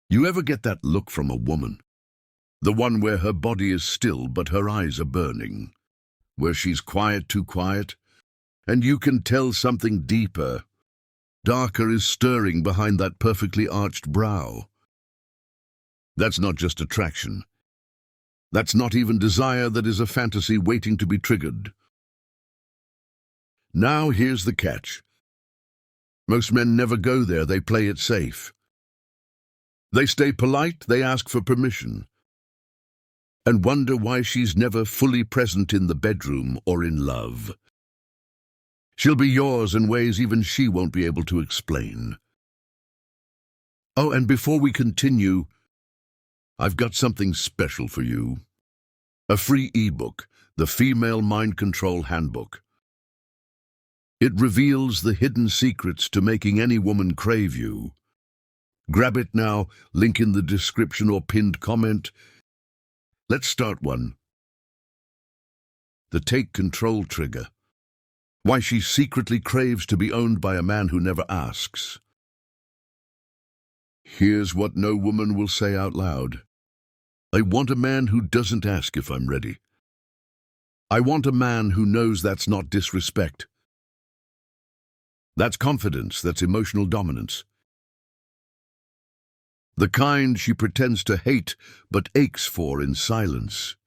You ever get that look from a woman? The one where her body is still but her eyes are burning, where she's quiet, too quiet, and you can tell something deeper, darker is stirring behind that perfectly arched brow. That's not just attraction. That's not even desire, that is a fantasy waiting to be triggered. Now here's the catch. Most men never go there, they play it safe. They stay polite, they ask for permission, and wonder why she's never fully present in the bedroom or in love. She'll be yours in ways even she won't be able to explain. Oh, and before we continue, I've got something special for you. A free ebook, the Female Mind Control Handbook. It reveals the hidden secrets to making any woman crave you. Grab it now, link in the description or pinned comment. Let's start one. The Take Control Trigger. Why she secretly craves to be owned by a man who never asks. Here's what no woman will say out loud. I want a man who doesn't ask if I'm ready. I want a man who knows that's not disrespect. That's confidence, that's emotional dominance. The kind she pretends to hate but aches for in silence.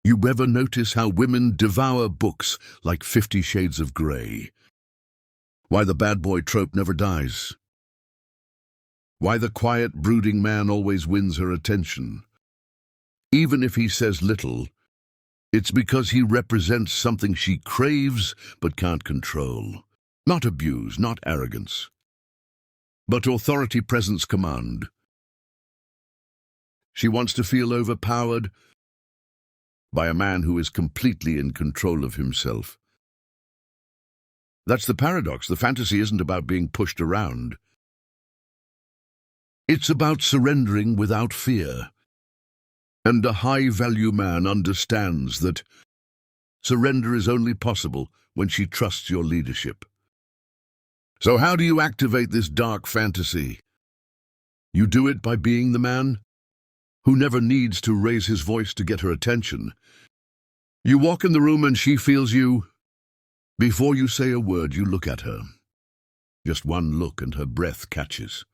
You ever notice how women devour books like 50 Shades of Grey? Why the bad boy trope never dies? Why the quiet, brooding man always wins her attention? Even if he says little, it's because he represents something she craves but can't control. Not abuse, not arrogance, but authority, presence, command. She wants to feel overpowered by a man who is completely in control of himself. That's the paradox. The fantasy isn't about being pushed around. It's about surrendering without fear. And a high-value man understands that surrender is only possible when she trusts your leadership. So how do you activate this dark fantasy? You do it by being the man who never needs to raise his voice to get her attention. You walk in the room and she feels you. Before you say a word, you look at her. Just one look and her breath catches.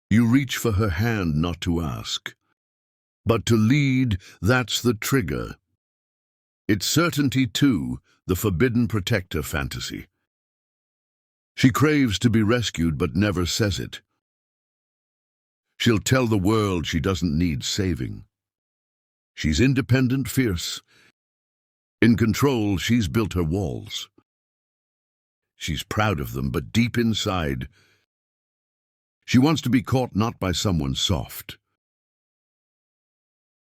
You reach for her hand not to ask, but to lead. That's the trigger. It's certainty too, the forbidden protector fantasy. She craves to be rescued but never says it. She'll tell the world she doesn't need saving. She's independent, fierce. In control, she's built her walls. She's proud of them, but deep inside, she wants to be caught not by someone soft.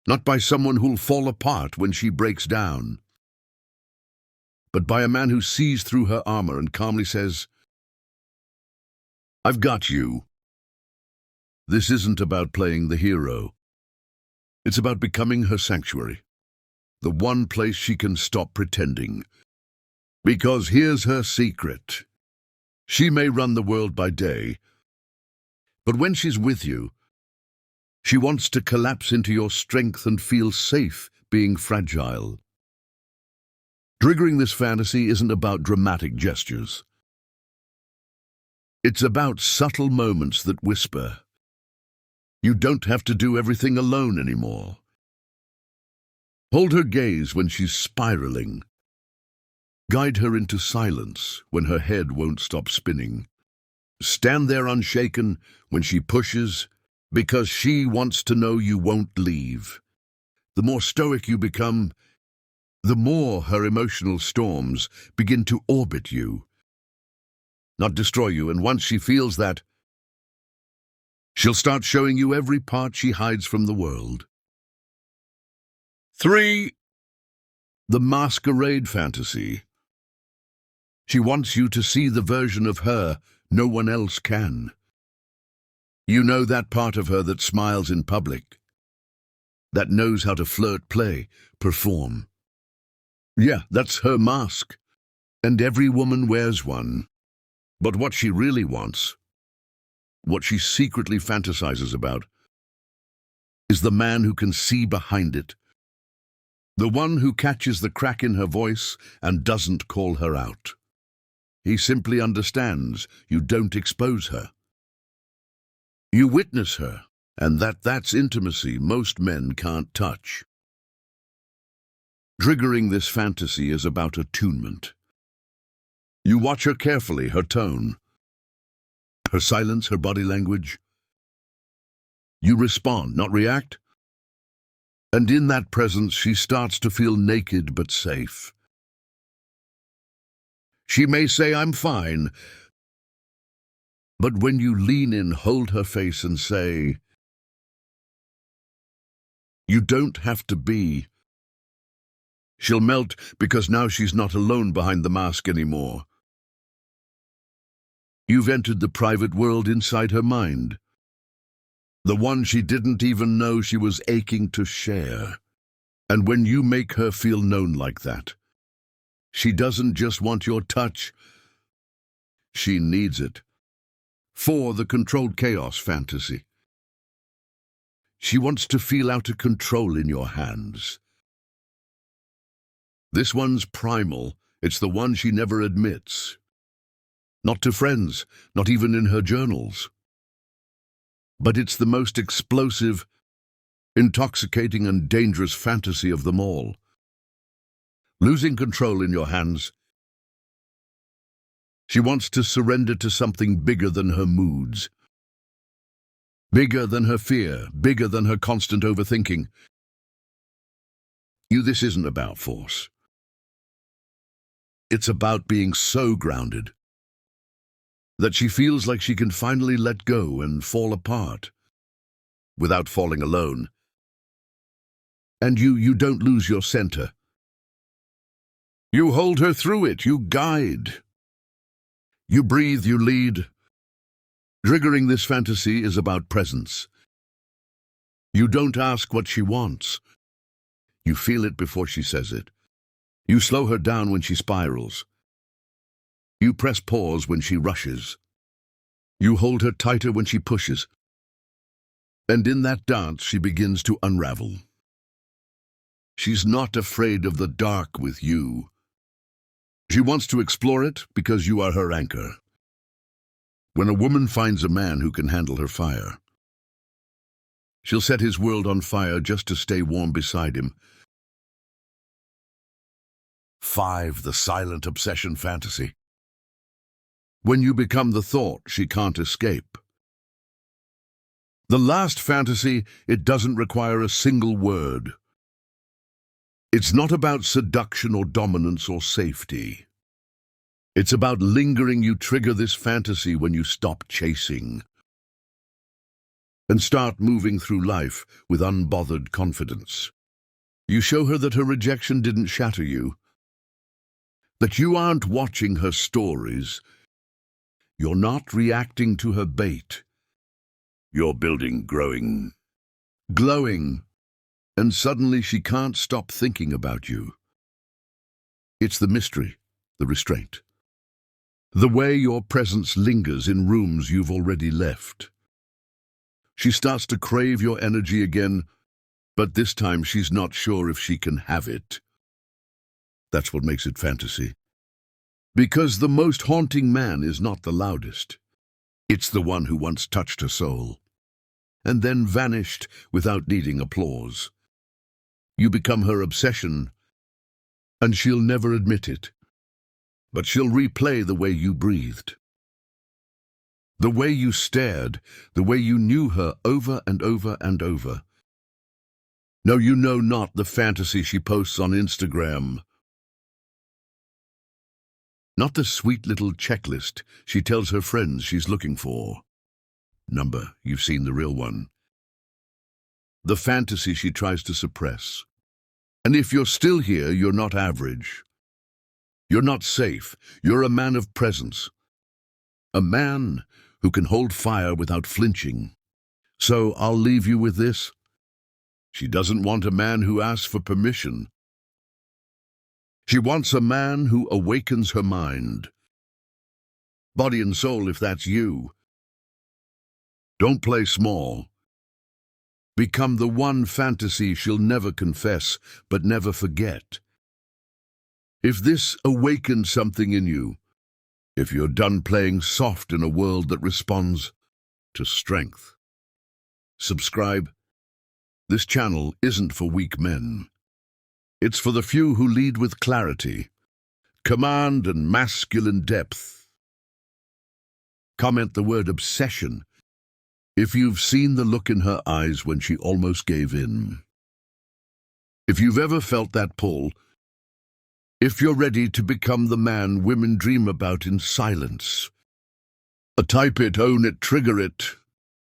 Not by someone who'll fall apart when she breaks down, but by a man who sees through her armor and calmly says, I've got you. This isn't about playing the hero. It's about becoming her sanctuary, the one place she can stop pretending. Because here's her secret. She may run the world by day, but when she's with you, she wants to collapse into your strength and feel safe being fragile. Triggering this fantasy isn't about dramatic gestures. It's about subtle moments that whisper, you don't have to do everything alone anymore. Hold her gaze when she's spiraling. Guide her into silence when her head won't stop spinning. Stand there unshaken when she pushes, because she wants to know you won't leave. The more stoic you become, the more her emotional storms begin to orbit you, not destroy you. And once she feels that, she'll start showing you every part she hides from the world. 3. The masquerade fantasy. She wants you to see the version of her no one else can. You know, that part of her that smiles in public, that knows how to flirt, play, perform. Yeah, that's her mask, and every woman wears one. But what she really wants What she secretly fantasizes about is the man who can see behind it, the one who catches the crack in her voice and doesn't call her out. He simply understands you don't expose her. You witness her, and that's intimacy most men can't touch. Triggering this fantasy is about attunement. You watch her carefully, her tone, her silence, her body language. You respond, not react. And in that presence, she starts to feel naked but safe. She may say, "I'm fine," but when you lean in, hold her face and say, "You don't have to be," she'll melt, because now she's not alone behind the mask anymore. You've entered the private world inside her mind, the one she didn't even know she was aching to share. And when you make her feel known like that, she doesn't just want your touch, she needs it. For the controlled chaos fantasy. She wants to feel out of control in your hands. This one's primal. It's the one she never admits. Not to friends, not even in her journals. But it's the most explosive, intoxicating and dangerous fantasy of them all. Losing control in your hands. She wants to surrender to something bigger than her moods. Bigger than her fear, bigger than her constant overthinking. This isn't about force. It's about being so grounded that she feels like she can finally let go and fall apart without falling alone. And you don't lose your center. You hold her through it, you guide. You breathe, you lead. Triggering this fantasy is about presence. You don't ask what she wants. You feel it before she says it. You slow her down when she spirals. You press pause when she rushes. You hold her tighter when she pushes. And in that dance, she begins to unravel. She's not afraid of the dark with you. She wants to explore it because you are her anchor. When a woman finds a man who can handle her fire, she'll set his world on fire just to stay warm beside him. 5. The silent obsession fantasy. When you become the thought she can't escape. The last fantasy, it doesn't require a single word. It's not about seduction or dominance or safety. It's about lingering. You trigger this fantasy when you stop chasing and start moving through life with unbothered confidence. You show her that her rejection didn't shatter you, that you aren't watching her stories, you're not reacting to her bait. You're building, growing, glowing, and suddenly she can't stop thinking about you. It's the mystery, the restraint. The way your presence lingers in rooms you've already left. She starts to crave your energy again, but this time she's not sure if she can have it. That's what makes it fantasy. Because the most haunting man is not the loudest. It's the one who once touched her soul, and then vanished without needing applause. You become her obsession, and she'll never admit it. But she'll replay the way you breathed, the way you stared, the way you knew her over and over and over. No, you know not the fantasy she posts on Instagram. Not the sweet little checklist she tells her friends she's looking for. Number, you've seen the real one. The fantasy she tries to suppress. And if you're still here, you're not average. You're not safe. You're a man of presence. A man who can hold fire without flinching. So I'll leave you with this. She doesn't want a man who asks for permission. She wants a man who awakens her mind. Body and soul, if that's you. Don't play small. Become the one fantasy she'll never confess, but never forget. If this awakens something in you, if you're done playing soft in a world that responds to strength, subscribe. This channel isn't for weak men. It's for the few who lead with clarity, command, and masculine depth. Comment the word obsession if you've seen the look in her eyes when she almost gave in. If you've ever felt that pull, if you're ready to become the man women dream about in silence. Type it, own it, trigger it.